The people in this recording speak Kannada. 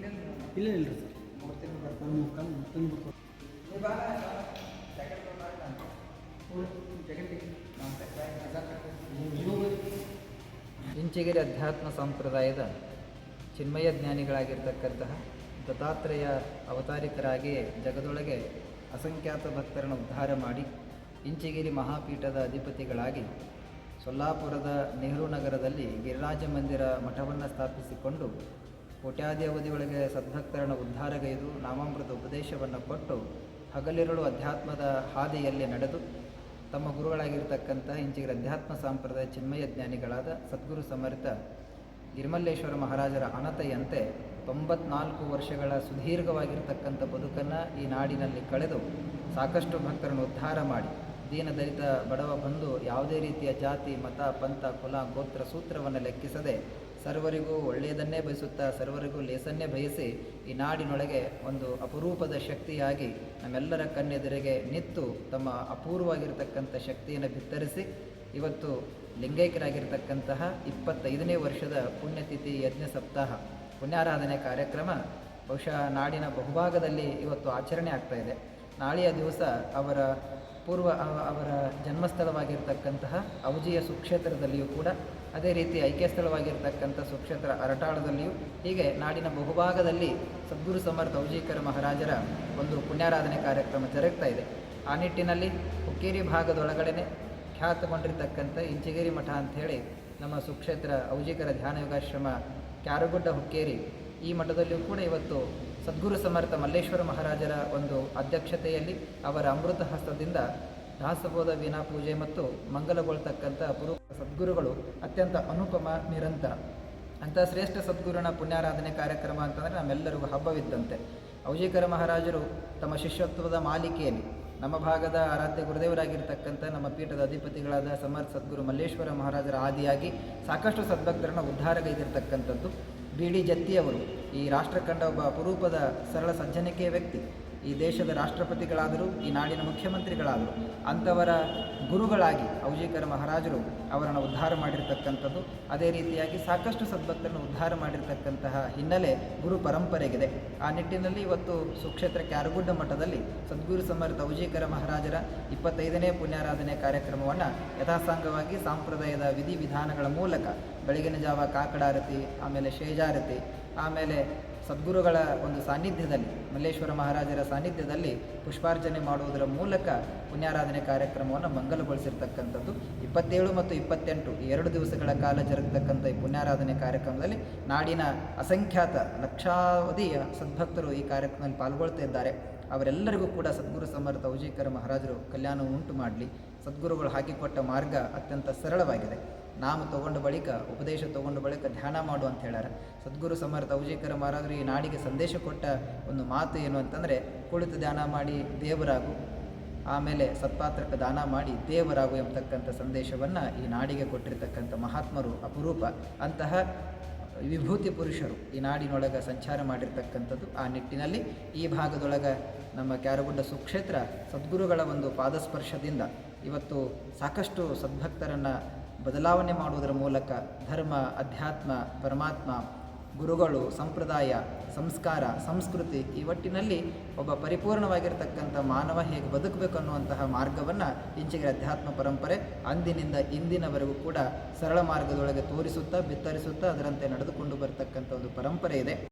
ಇಲ್ಲ ಇಲ್ಲರಿ ಸರ್ ಇಂಚಿಗಿರಿ ಅಧ್ಯಾತ್ಮ ಸಂಪ್ರದಾಯದ ಚಿನ್ಮಯ ಜ್ಞಾನಿಗಳಾಗಿರ್ತಕ್ಕಂತಹ ದತ್ತಾತ್ರೇಯ ಅವತಾರಿಕರಾಗಿ ಜಗದೊಳಗೆ ಅಸಂಖ್ಯಾತ ಭಕ್ತರನ್ನು ಉದ್ಧಾರ ಮಾಡಿ ಇಂಚಿಗಿರಿ ಮಹಾಪೀಠದ ಅಧಿಪತಿಗಳಾಗಿ ಸೊಲ್ಲಾಪುರದ ನೆಹರು ನಗರದಲ್ಲಿ ಗಿರಿರಾಜ ಮಂದಿರ ಮಠವನ್ನು ಸ್ಥಾಪಿಸಿಕೊಂಡು ಕೋಟ್ಯಾದಿ ಅವಧಿಯೊಳಗೆ ಸದ್ಭಕ್ತರನ್ನು ಉದ್ಧಾರಗೈದು ನಾಮಾಮೃತ ಉಪದೇಶವನ್ನು ಕೊಟ್ಟು ಹಗಲಿರುಳು ಅಧ್ಯಾತ್ಮದ ಹಾದಿಯಲ್ಲಿ ನಡೆದು ತಮ್ಮ ಗುರುಗಳಾಗಿರ್ತಕ್ಕಂಥ ಇಂಚಿಗಿರಿ ಅಧ್ಯಾತ್ಮ ಸಂಪ್ರದಾಯ ಚಿನ್ಮಯ ಜ್ಞಾನಿಗಳಾದ ಸದ್ಗುರು ಸಮರ್ಥ ಗಿರಿಮಲ್ಲೇಶ್ವರ ಮಹಾರಾಜರ ಅಣತೆಯಂತೆ 94 ವರ್ಷಗಳ ಸುದೀರ್ಘವಾಗಿರ್ತಕ್ಕಂಥ ಬದುಕನ್ನು ಈ ನಾಡಿನಲ್ಲಿ ಕಳೆದು ಸಾಕಷ್ಟು ಭಕ್ತರನ್ನು ಉದ್ಧಾರ ಮಾಡಿ ದೀನದಲಿತ ಬಡವ ಬಂದು ಯಾವುದೇ ರೀತಿಯ ಜಾತಿ ಮತ ಪಂಥ ಕುಲ ಗೋತ್ರ ಸೂತ್ರವನ್ನು ಲೆಕ್ಕಿಸದೆ ಸರ್ವರಿಗೂ ಒಳ್ಳೆಯದನ್ನೇ ಬಯಸುತ್ತಾ ಸರ್ವರಿಗೂ ಲೇಸನ್ನೇ ಬಯಸಿ ಈ ನಾಡಿನೊಳಗೆ ಒಂದು ಅಪರೂಪದ ಶಕ್ತಿಯಾಗಿ ನಮ್ಮೆಲ್ಲರ ಕಣ್ಣೆದುರಿಗೆ ನಿಂತು ತಮ್ಮ ಅಪೂರ್ವವಾಗಿರ್ತಕ್ಕಂಥ ಶಕ್ತಿಯನ್ನು ಬಿತ್ತರಿಸಿ ಇವತ್ತು ಲಿಂಗೈಕ್ಯರಾಗಿರ್ತಕ್ಕಂತಹ 25ನೇ ವರ್ಷದ ಪುಣ್ಯತಿಥಿ ಯಜ್ಞ ಸಪ್ತಾಹ ಪುಣ್ಯಾರಾಧನೆ ಕಾರ್ಯಕ್ರಮ ಬಹುಶಃ ನಾಡಿನ ಬಹುಭಾಗದಲ್ಲಿ ಇವತ್ತು ಆಚರಣೆ ಆಗ್ತಾ ಇದೆ. ನಾಳೆಯ ದಿವಸ ಅವರ ಜನ್ಮಸ್ಥಳವಾಗಿರ್ತಕ್ಕಂತಹ ಔಜಿಯ ಸುಕ್ಷೇತ್ರದಲ್ಲಿಯೂ ಕೂಡ ಅದೇ ರೀತಿ ಐಕ್ಯ ಸ್ಥಳವಾಗಿರ್ತಕ್ಕಂಥ ಸುಕ್ಷೇತ್ರ ಅರಟಾಳದಲ್ಲಿಯೂ ಹೀಗೆ ನಾಡಿನ ಬಹುಭಾಗದಲ್ಲಿ ಸದ್ಗುರು ಸಮರ್ಥ ಔಜಿಕರ ಮಹಾರಾಜರ ಒಂದು ಪುಣ್ಯಾರಾಧನೆ ಕಾರ್ಯಕ್ರಮ ಜರುಗ್ತಾ ಇದೆ. ಆ ನಿಟ್ಟಿನಲ್ಲಿ ಹುಕ್ಕೇರಿ ಭಾಗದೊಳಗಡೆ ಖ್ಯಾತಗೊಂಡಿರ್ತಕ್ಕಂಥ ಇಂಚಿಗೇರಿ ಮಠ ಅಂಥೇಳಿ ನಮ್ಮ ಸುಕ್ಷೇತ್ರ ಔಜಿಕರ ಧ್ಯಾನ ಯೋಗಾಶ್ರಮ ಕ್ಯಾರಗುಡ್ಡ ಹುಕ್ಕೇರಿ ಈ ಮಠದಲ್ಲಿಯೂ ಕೂಡ ಇವತ್ತು ಸದ್ಗುರು ಸಮರ್ಥ ಮಲ್ಲೇಶ್ವರ ಮಹಾರಾಜರ ಒಂದು ಅಧ್ಯಕ್ಷತೆಯಲ್ಲಿ ಅವರ ಅಮೃತ ಹಸ್ತದಿಂದ ದಾಸಬೋಧ ವೀಣಾ ಪೂಜೆ ಮತ್ತು ಮಂಗಲಗೊಳ್ತಕ್ಕಂಥ ಅಪರೂಪ ಸದ್ಗುರುಗಳು ಅತ್ಯಂತ ಅನುಪಮ ನಿರಂತರ ಅಂಥ ಶ್ರೇಷ್ಠ ಸದ್ಗುರುನ ಪುಣ್ಯಾರಾಧನೆ ಕಾರ್ಯಕ್ರಮ ಅಂತಂದರೆ ನಮ್ಮೆಲ್ಲರಿಗೂ ಹಬ್ಬವಿದ್ದಂತೆ. ಔಜಿಕರ ಮಹಾರಾಜರು ತಮ್ಮ ಶಿಷ್ಯತ್ವದ ಮಾಲಿಕೆಯಲ್ಲಿ ನಮ್ಮ ಭಾಗದ ಆರಾಧ್ಯ ಗುರುದೇವರಾಗಿರ್ತಕ್ಕಂಥ ನಮ್ಮ ಪೀಠದ ಅಧಿಪತಿಗಳಾದ ಸಮರ್ಥ ಸದ್ಗುರು ಮಲ್ಲೇಶ್ವರ ಮಹಾರಾಜರ ಆದಿಯಾಗಿ ಸಾಕಷ್ಟು ಸದ್ಭಕ್ತರನ್ನು ಉದ್ಧಾರಗೈದಿರ್ತಕ್ಕಂಥದ್ದು. ಬಿ ಡಿ ಜತ್ತಿಯವರು ಈ ರಾಷ್ಟ್ರ ಕಂಡ ಒಬ್ಬ ಅಪರೂಪದ ಸರಳ ಸಜ್ಜನಿಕೆಯ ವ್ಯಕ್ತಿ. ಈ ದೇಶದ ರಾಷ್ಟ್ರಪತಿಗಳಾದರೂ ಈ ನಾಡಿನ ಮುಖ್ಯಮಂತ್ರಿಗಳಾದರು. ಅಂಥವರ ಗುರುಗಳಾಗಿ ಔಜಿಕರ ಮಹಾರಾಜರು ಅವರನ್ನು ಉದ್ಧಾರ ಮಾಡಿರ್ತಕ್ಕಂಥದ್ದು. ಅದೇ ರೀತಿಯಾಗಿ ಸಾಕಷ್ಟು ಸದ್ಭಕ್ತರನ್ನು ಉದ್ಧಾರ ಮಾಡಿರ್ತಕ್ಕಂತಹ ಹಿನ್ನೆಲೆ ಗುರು ಪರಂಪರೆಗಿದೆ. ಆ ನಿಟ್ಟಿನಲ್ಲಿ ಇವತ್ತು ಸುಕ್ಷೇತ್ರ ಕ್ಯಾರಗುಡ್ಡ ಮಠದಲ್ಲಿ ಸದ್ಗುರು ಸಮರ್ಥ ಔಜಿಕರ ಮಹಾರಾಜರ 25ನೇ ಪುಣ್ಯಾರಾಧನೆ ಕಾರ್ಯಕ್ರಮವನ್ನು ಯಥಾಸಾಂಗವಾಗಿ ಸಾಂಪ್ರದಾಯದ ವಿಧಿವಿಧಾನಗಳ ಮೂಲಕ ಬೆಳಗಿನ ಜಾವ ಕಾಕಡಾರತಿ, ಆಮೇಲೆ ಶೇಜಾರತಿ, ಆಮೇಲೆ ಸದ್ಗುರುಗಳ ಒಂದು ಸಾನ್ನಿಧ್ಯದಲ್ಲಿ ಮಲ್ಲೇಶ್ವರ ಮಹಾರಾಜರ ಸಾನ್ನಿಧ್ಯದಲ್ಲಿ ಪುಷ್ಪಾರ್ಚನೆ ಮಾಡುವುದರ ಮೂಲಕ ಪುಣ್ಯಾರಾಧನೆ ಕಾರ್ಯಕ್ರಮವನ್ನು ಮಂಗಲಗೊಳಿಸಿರ್ತಕ್ಕಂಥದ್ದು. 27 ಮತ್ತು 28 ಈ 2 ದಿವಸಗಳ ಕಾಲ ಜರುಗತಕ್ಕಂಥ ಈ ಪುಣ್ಯಾರಾಧನೆ ಕಾರ್ಯಕ್ರಮದಲ್ಲಿ ನಾಡಿನ ಅಸಂಖ್ಯಾತ ಲಕ್ಷಾವಧಿಯ ಸದ್ಭಕ್ತರು ಈ ಕಾರ್ಯಕ್ರಮದಲ್ಲಿ ಪಾಲ್ಗೊಳ್ತಾ ಇದ್ದಾರೆ. ಅವರೆಲ್ಲರಿಗೂ ಕೂಡ ಸದ್ಗುರು ಸಮರ್ಥ ಔಜಿಕರ ಮಹಾರಾಜರು ಕಲ್ಯಾಣ ಉಂಟು ಮಾಡಲಿ. ಸದ್ಗುರುಗಳು ಹಾಕಿಕೊಟ್ಟ ಮಾರ್ಗ ಅತ್ಯಂತ ಸರಳವಾಗಿದೆ. ನಾಮ ತಗೊಂಡ ಬಳಿಕ ಉಪದೇಶ ತಗೊಂಡ ಬಳಿಕ ಧ್ಯಾನ ಮಾಡು ಅಂತ ಹೇಳ್ಯಾರ. ಸದ್ಗುರು ಸಮರ್ಥ ಔಜಿಕರ ಮಹಾರಾಜರು ಈ ನಾಡಿಗೆ ಸಂದೇಶ ಕೊಟ್ಟ ಒಂದು ಮಾತು ಏನು ಅಂತಂದರೆ, ಕುಳಿತು ಧ್ಯಾನ ಮಾಡಿ ದೇವರಾಗು, ಆಮೇಲೆ ಸತ್ಪಾತ್ರಕ್ಕೆ ದಾನ ಮಾಡಿ ದೇವರಾಗು ಎಂಬತಕ್ಕಂಥ ಸಂದೇಶವನ್ನು ಈ ನಾಡಿಗೆ ಕೊಟ್ಟಿರ್ತಕ್ಕಂಥ ಮಹಾತ್ಮರು ಅಪರೂಪ. ಅಂತಹ ವಿಭೂತಿ ಪುರುಷರು ಈ ನಾಡಿನೊಳಗೆ ಸಂಚಾರ ಮಾಡಿರ್ತಕ್ಕಂಥದ್ದು. ಆ ನಿಟ್ಟಿನಲ್ಲಿ ಈ ಭಾಗದೊಳಗೆ ನಮ್ಮ ಕ್ಯಾರಗುಡ್ಡ ಸುಕ್ಷೇತ್ರ ಸದ್ಗುರುಗಳ ಒಂದು ಪಾದಸ್ಪರ್ಶದಿಂದ ಇವತ್ತು ಸಾಕಷ್ಟು ಸದ್ಭಕ್ತರನ್ನು ಬದಲಾವಣೆ ಮಾಡುವುದರ ಮೂಲಕ ಧರ್ಮ, ಅಧ್ಯಾತ್ಮ, ಪರಮಾತ್ಮ, ಗುರುಗಳು, ಸಂಪ್ರದಾಯ, ಸಂಸ್ಕಾರ, ಸಂಸ್ಕೃತಿ ಈ ಒಟ್ಟಿನಲ್ಲಿ ಒಬ್ಬ ಪರಿಪೂರ್ಣವಾಗಿರ್ತಕ್ಕಂಥ ಮಾನವ ಹೇಗೆ ಬದುಕಬೇಕು ಅನ್ನುವಂತಹ ಮಾರ್ಗವನ್ನು ಇಂಚಿಗಿರಿ ಅಧ್ಯಾತ್ಮ ಪರಂಪರೆ ಅಂದಿನಿಂದ ಇಂದಿನವರೆಗೂ ಕೂಡ ಸರಳ ಮಾರ್ಗದೊಳಗೆ ತೋರಿಸುತ್ತಾ ಬಿತ್ತರಿಸುತ್ತಾ ಅದರಂತೆ ನಡೆದುಕೊಂಡು ಬರತಕ್ಕಂಥ ಒಂದು ಪರಂಪರೆ ಇದೆ.